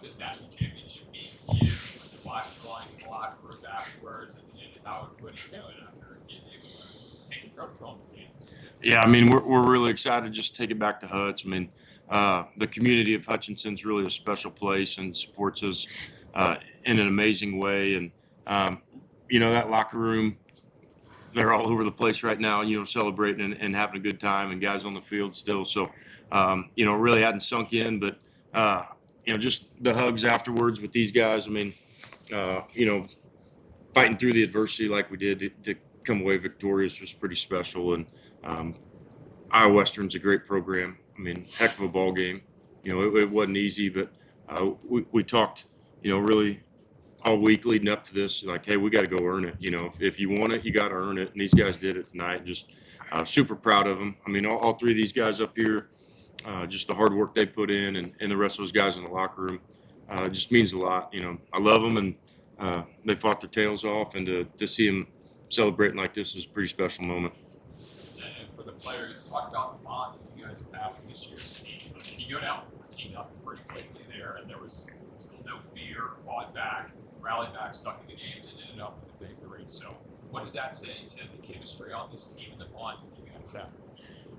what this national championship means to you, with the watch going to the locker room afterwards, and how everybody's doing after taking trophy home the team. Yeah, I mean, we're really excited just to take it back to Hutch. I mean, the community of Hutchinson is really a special place and supports us in an amazing way. And, that locker room, they're all over the place right now, celebrating and having a good time, and guys on the field still. So, really hadn't sunk in, but, just the hugs afterwards with these guys. I mean, fighting through the adversity like we did to come away victorious was pretty special. And Iowa Western's a great program. I mean, heck of a ball game. It wasn't easy, but we talked, really all week leading up to this, like, hey, we got to go earn it. If you want it, you got to earn it. And these guys did it tonight. Just super proud of them. I mean, all three of these guys up here, just the hard work they put in, and the rest of those guys in the locker room, just means a lot. I love them, and they fought their tails off, and to see them celebrating like this is a pretty special moment. And for the players, talk about the bond that you guys have with this year's team. You go down 14 up pretty quickly there, and there was still no fear, fought back, rallied back, stuck in the game, and ended up with a victory. So what does that say to the chemistry on this team and the bond that you guys have?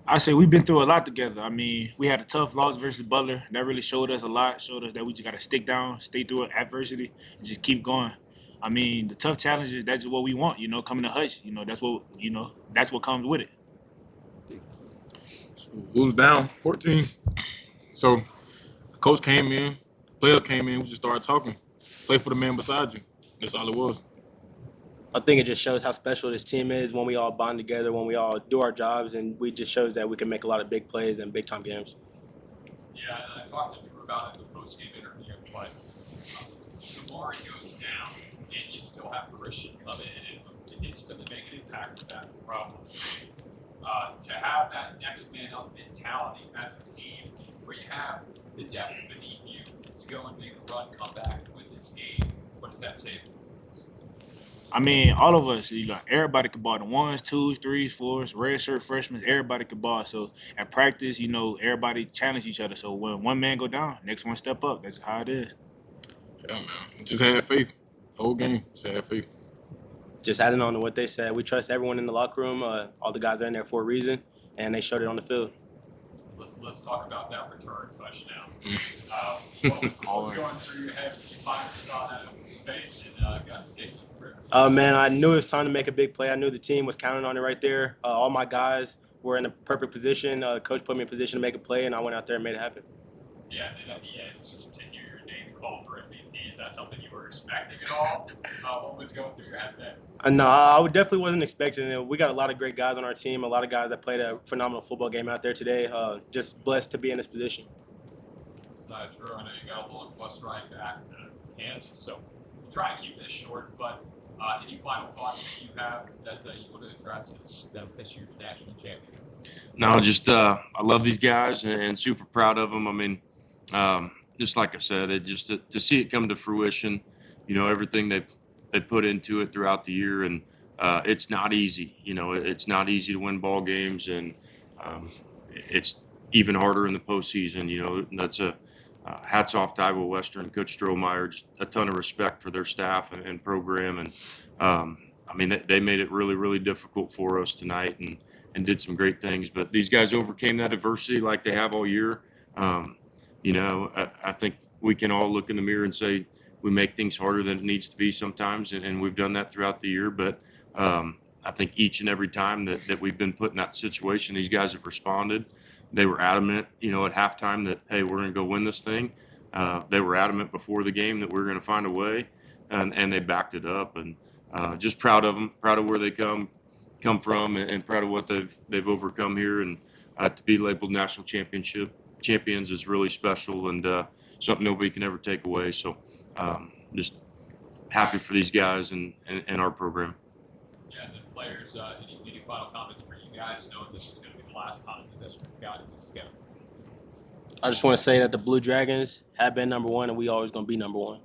I say we've been through a lot together. I mean, we had a tough loss versus Butler. That really showed us a lot, showed us that we just got to stick down, stay through adversity, and just keep going. I mean, the tough challenges, that's what we want, coming to Hutch. That's what comes with it. So we was down 14. So the coach came in, players came in, we just started talking. Play for the man beside you. That's all it was. I think it just shows how special this team is when we all bond together, when we all do our jobs, and we just shows that we can make a lot of big plays and big-time games. Yeah, and I talked to Drew about it in the postgame interview, but Samari goes down, and you still have Christian come in and instantly make an impact with that problem. To have that next man up mentality as a team, where you have the depth beneath you to go and make a run, come back with this game, what does that say? I mean, all of us, everybody could ball. The ones, twos, threes, fours, red shirt freshmen, everybody could ball. So at practice, everybody challenge each other. So when one man go down, next one step up. That's how it is. Yeah, man. Just had faith. Whole game, just had faith. Just adding on to what they said, we trust everyone in the locker room. All the guys are in there for a reason, and they showed it on the field. Let's talk about that return touchdown. What was going through your head when you finally saw that open space and got to take it? Man, I knew it was time to make a big play. I knew the team was counting on it right there. All my guys were in a perfect position. Coach put me in position to make a play, and I went out there and made it happen. Yeah, and then at the end, just to hear your name called for MVP, is that something you were expecting at all? What was going through your head then? No, I definitely wasn't expecting it. We got a lot of great guys on our team, a lot of guys that played a phenomenal football game out there today. Just blessed to be in this position. Drew, I know you got a little bus ride back to Kansas, so we'll try and keep this short, but any final thoughts that you have that you want to address as this year's national champion? No, just I love these guys and super proud of them. I mean, just like I said, to see it come to fruition, everything they put into it throughout the year, and it's not easy. It's not easy to win ball games, and it's even harder in the postseason. That's a hats off to Iowa Western, Coach Strohmeyer. Just a ton of respect for their staff and program, and I mean they made it really, really difficult for us tonight, and did some great things. But these guys overcame that adversity like they have all year. I think we can all look in the mirror and say we make things harder than it needs to be sometimes, and we've done that throughout the year. But I think each and every time that we've been put in that situation, these guys have responded. They were adamant, at halftime that, hey, we're going to go win this thing. They were adamant before the game that we were going to find a way, and they backed it up. And just proud of them, proud of where they come from, and proud of what they've overcome here. And to be labeled national champions is really special, and something nobody can ever take away. So just happy for these guys and our program. Yeah, and the players, any final comments for you guys, knowing this is going to be the last time that this guys is together? I just want to say that the Blue Dragons have been number one, and we always going to be number one.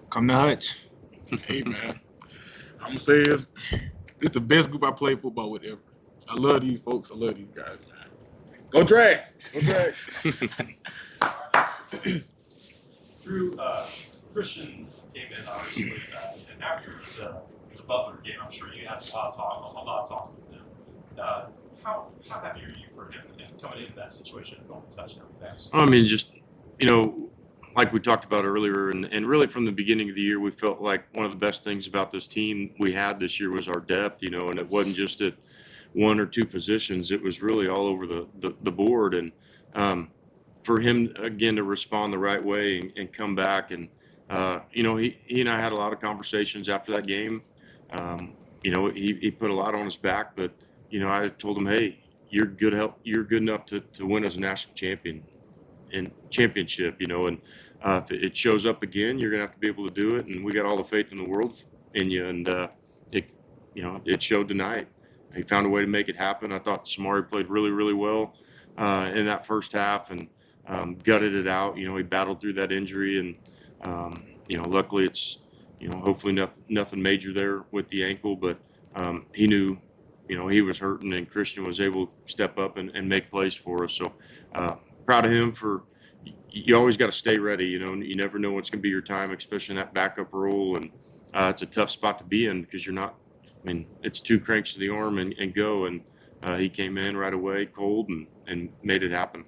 Come to Hutch. Hey, man. I'm going to say this is the best group I played football with ever. I love these folks. I love these guys, man. Go Drags. Go Drags. Drew, Christian came in obviously, and after the Butler game, I'm sure you had a lot of talk with him. How happy are you for him and coming into that situation and going to touchdown pass? I mean, just, like we talked about earlier, and really from the beginning of the year, we felt like one of the best things about this team we had this year was our depth, and it wasn't just at one or two positions. It was really all over the board. And for him, again, to respond the right way and come back. And, he and I had a lot of conversations after that game. He put a lot on his back, but, I told him, hey, you're good enough to win as a national champion and championship, and if it shows up again, you're going to have to be able to do it. And we got all the faith in the world in you. And, it showed tonight. He found a way to make it happen. I thought Samari played really, really well in that first half and gutted it out. He battled through that injury, and luckily it's hopefully nothing major there with the ankle. But he knew he was hurting, and Christian was able to step up and make plays for us. So proud of him for. You always got to stay ready. You never know what's going to be your time, especially in that backup role, and it's a tough spot to be in because you're not. It's two cranks to the arm and go, and he came in right away, cold, and made it happen.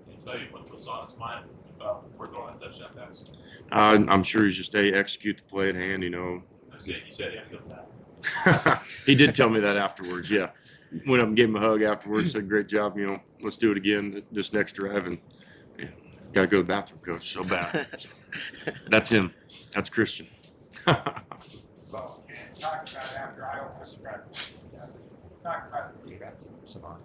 Can you tell you what was on his mind before throwing that touchdown pass? I'm sure he's just execute the play at hand. He said he had to go back. He did tell me that afterwards. Yeah, went up and gave him a hug afterwards. Said, "Great job. Let's do it again this next drive." And yeah, got to go to the bathroom, coach. So bad. That's him. That's Christian. Well, and talk about after I don't describe talk about the defensive response.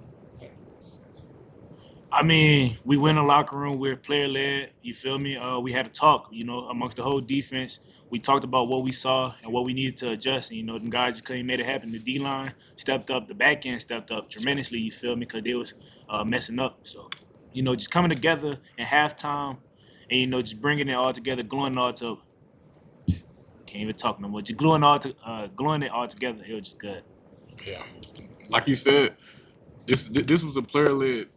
I mean, we went in the locker room. We're player led. You feel me? We had a talk, amongst the whole defense. We talked about what we saw and what we needed to adjust. And, them guys just couldn't make it happen. The D line stepped up. The back end stepped up tremendously. You feel me? Because they was messing up. So, just coming together in halftime, and just bringing it all together, gluing it all to. Can't even talk no more. Just gluing it all together. It was just good. Yeah, like you said, this was a player-led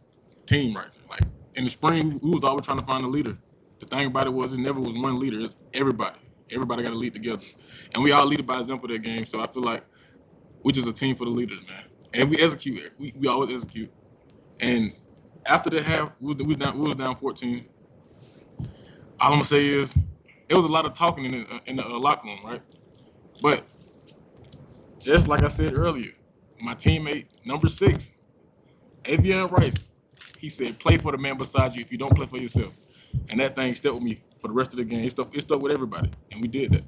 team, right? Like in the spring, we was always trying to find a leader. The thing about it was, it never was one leader. It's everybody. Everybody got to lead together, and we all lead by example that game. So I feel like we're just a team for the leaders, man. And we execute. We always execute. And after the half, we was down 14. All I'm gonna say is, it was a lot of talking in the locker room, right? But just like I said earlier, my teammate, number 6, Avion Rice, he said, play for the man beside you if you don't play for yourself. And that thing stuck with me for the rest of the game. It stuck with everybody, and we did that.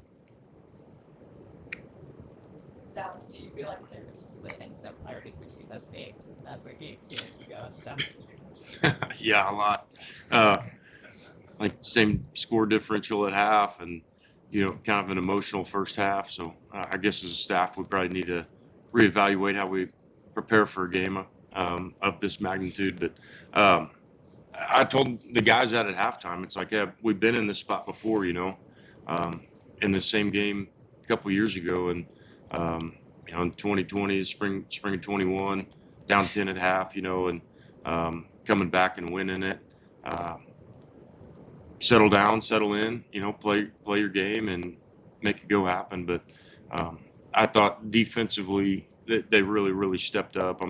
Dallas, do you feel like there's any similarities between this game and the game 2 years ago? Yeah, a lot. Like same score differential at half, and kind of an emotional first half. So I guess as a staff, we probably need to reevaluate how we prepare for a game of this magnitude. But I told the guys that at halftime, it's like, yeah, we've been in this spot before, in the same game a couple years ago, and in 2020, spring of 21, down 10 at half, and coming back and winning it. Settle down, settle in, play your game and make it go happen. But I thought defensively that they really, really stepped up.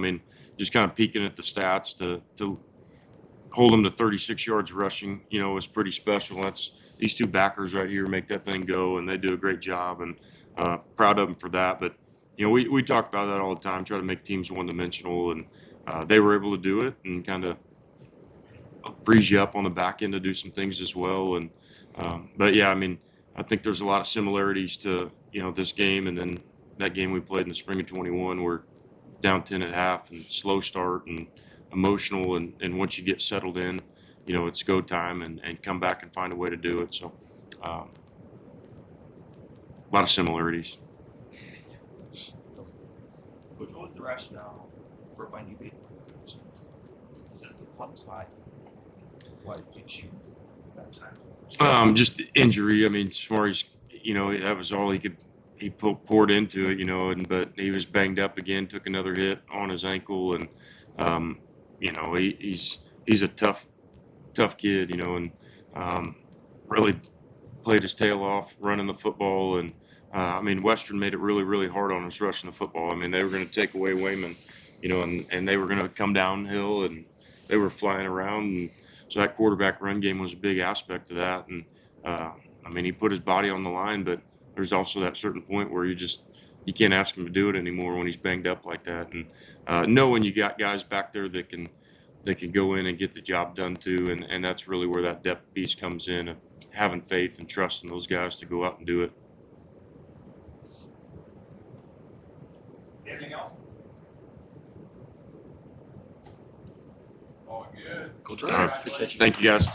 Just kind of peeking at the stats to hold them to 36 yards rushing, was pretty special. That's these two backers right here make that thing go, and they do a great job, and proud of them for that. But, we talk about that all the time, try to make teams one-dimensional, and they were able to do it and kind of frees you up on the back end to do some things as well. And but yeah, I think there's a lot of similarities to this game and then that game we played in the spring of 21. We're down 10 at half and slow start and emotional, and once you get settled in, it's go time and come back and find a way to do it. So a lot of similarities. Coach, what was the rationale for when you beat the instead of the plum spot? Why did you that time? Just injury. Samari's, that was all he poured into it, but he was banged up again, took another hit on his ankle, and he's a tough kid, and really played his tail off running the football. And, I mean, Western made it really, really hard on us rushing the football. I mean, they were going to take away Wayman, you know, and they were going to come downhill, and they were flying around. And so that quarterback run game was a big aspect of that. And, I mean, he put his body on the line, but there's also that certain point where you can't ask him to do it anymore when he's banged up like that. And knowing you got guys back there that can go in and get the job done too, and that's really where that depth piece comes in, of having faith and trusting those guys to go out and do it. Anything else? All good. Coach All Ray. right. Thank you, guys.